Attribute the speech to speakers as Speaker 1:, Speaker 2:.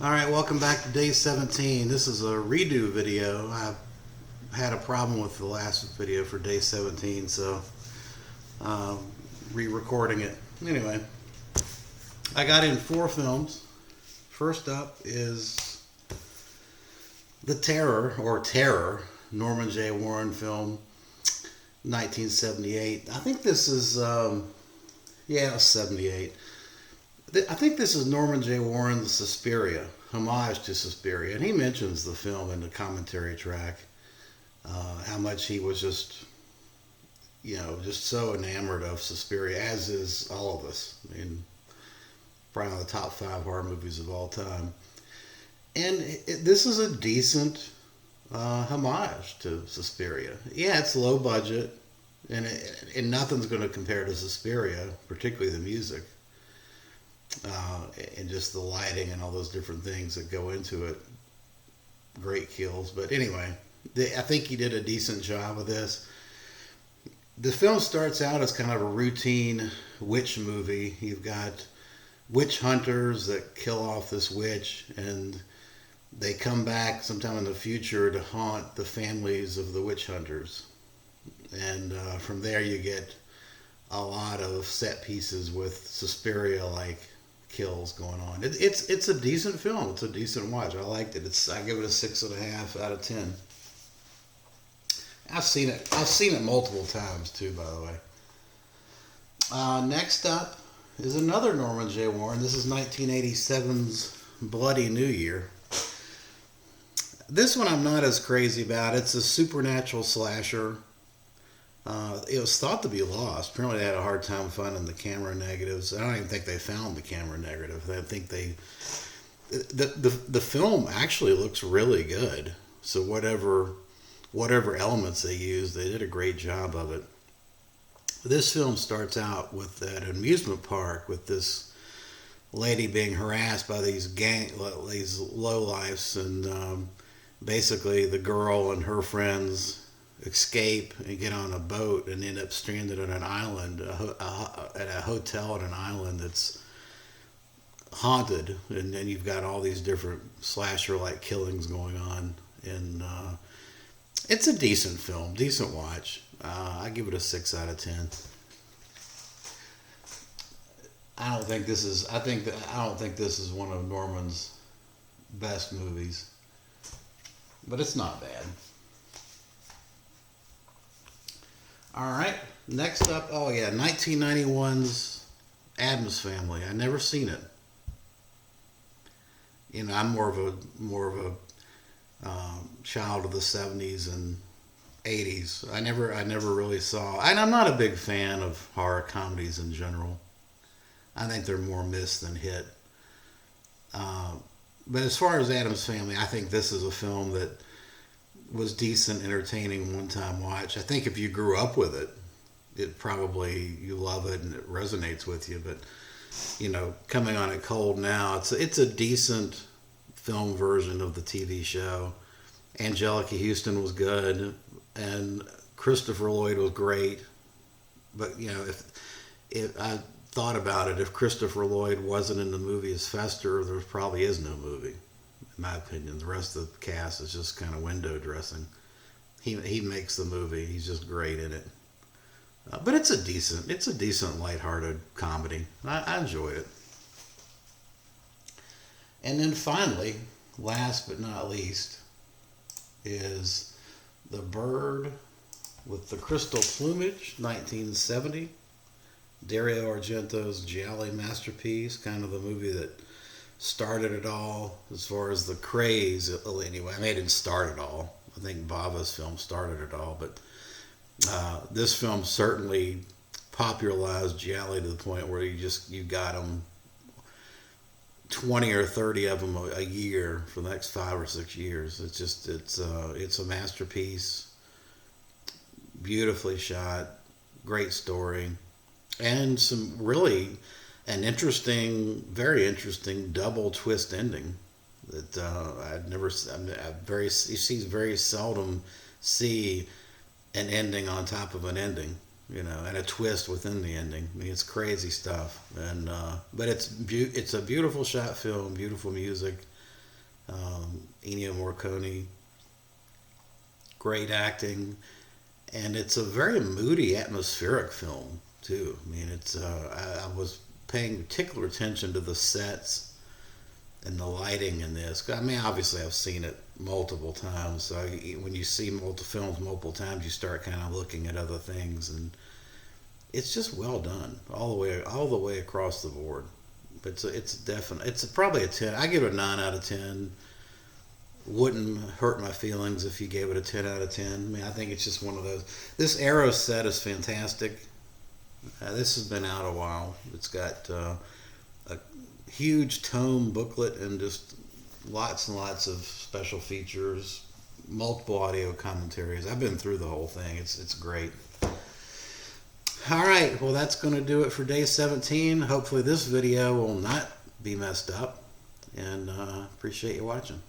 Speaker 1: All right, welcome back to day 17. This is a redo video. I had a problem with the last video for day 17, so um, re-recording it. Anyway, I got in 4 films. First up is The Terror, or Terror, Norman J. Warren film, 1978. I think this is, yeah, it was 78. I think this is Norman J. Warren's Suspiria, homage to Suspiria, and he mentions the film in the commentary track. How much he was just so enamored of Suspiria, as is all of us. I mean, probably one of the top 5 horror movies of all time. And this is a decent homage to Suspiria. Yeah, it's low budget, and nothing's going to compare to Suspiria, particularly the music. And just the lighting and all those different things that go into it. Great kills. But anyway, I think he did a decent job of this. The film starts out as kind of a routine witch movie. You've got witch hunters that kill off this witch, and they come back sometime in the future to haunt the families of the witch hunters. And from there you get a lot of set pieces with Suspiria-like kills going on. It's a decent film. It's a decent watch. I liked it. I give it a 6.5 out of 10. I've seen it. I've seen it multiple times too, by the way. Next up is another Norman J. Warren. This is 1987's Bloody New Year. This one I'm not as crazy about. It's a supernatural slasher. It was thought to be lost. Apparently, they had a hard time finding the camera negatives. I don't even think they found the camera negative. I think the film actually looks really good. So whatever elements they used, they did a great job of it. This film starts out with an amusement park with this lady being harassed by these lowlifes, and basically the girl and her friends escape and get on a boat and end up stranded on an island, at a hotel on an island that's haunted, and then you've got all these different slasher-like killings going on, and it's a decent film, decent watch. I give it a 6 out of 10. I don't think this is. I don't think this is one of Norman's best movies, but it's not bad. All right. Next up, oh yeah, 1991's Addams Family. I never seen it. I'm more of a child of the 70s and 80s. I never really saw, and I'm not a big fan of horror comedies in general. I think they're more miss than hit. Uh, but as far as Addams Family, I think this is a film that was decent, entertaining, one-time watch. I think if you grew up with it, you love it and it resonates with you. But coming on it cold now, it's a decent film version of the TV show. Angelica Houston was good, and Christopher Lloyd was great. But if I thought about it, if Christopher Lloyd wasn't in the movie as Fester, there probably is no movie. In my opinion, the rest of the cast is just kind of window dressing. He makes the movie. He's just great in it. But it's a decent lighthearted comedy. I enjoyed it. And then finally, last but not least, is The Bird with the Crystal Plumage, 1970. Dario Argento's giallo masterpiece, kind of the movie that started it all as far as the craze. Anyway, I mean, it didn't start it all. I think Bava's film started it all, but this film certainly popularized giallo to the point where you got them 20 or 30 of them a year for the next 5 or 6 years. It's a masterpiece, beautifully shot, great story, and an interesting, very interesting double twist ending that you very seldom see an ending on top of an ending, and a twist within the ending. I mean, it's crazy stuff, and but it's a beautiful shot film, beautiful music. Ennio Morricone, great acting, and it's a very moody, atmospheric film too. I mean, I was paying particular attention to the sets and the lighting in this. I mean, obviously, I've seen it multiple times. So when you see multiple films multiple times, you start kind of looking at other things, and it's just well done all the way across the board. But it's probably a 10. I give it a 9 out of 10. Wouldn't hurt my feelings if you gave it a 10 out of 10. I mean, I think it's just one of those. This Arrow set is fantastic. This has been out a while. It's got a huge tome booklet and just lots and lots of special features, multiple audio commentaries. I've been through the whole thing. It's great. All right, well, that's going to do it for day 17. Hopefully this video will not be messed up, and appreciate you watching.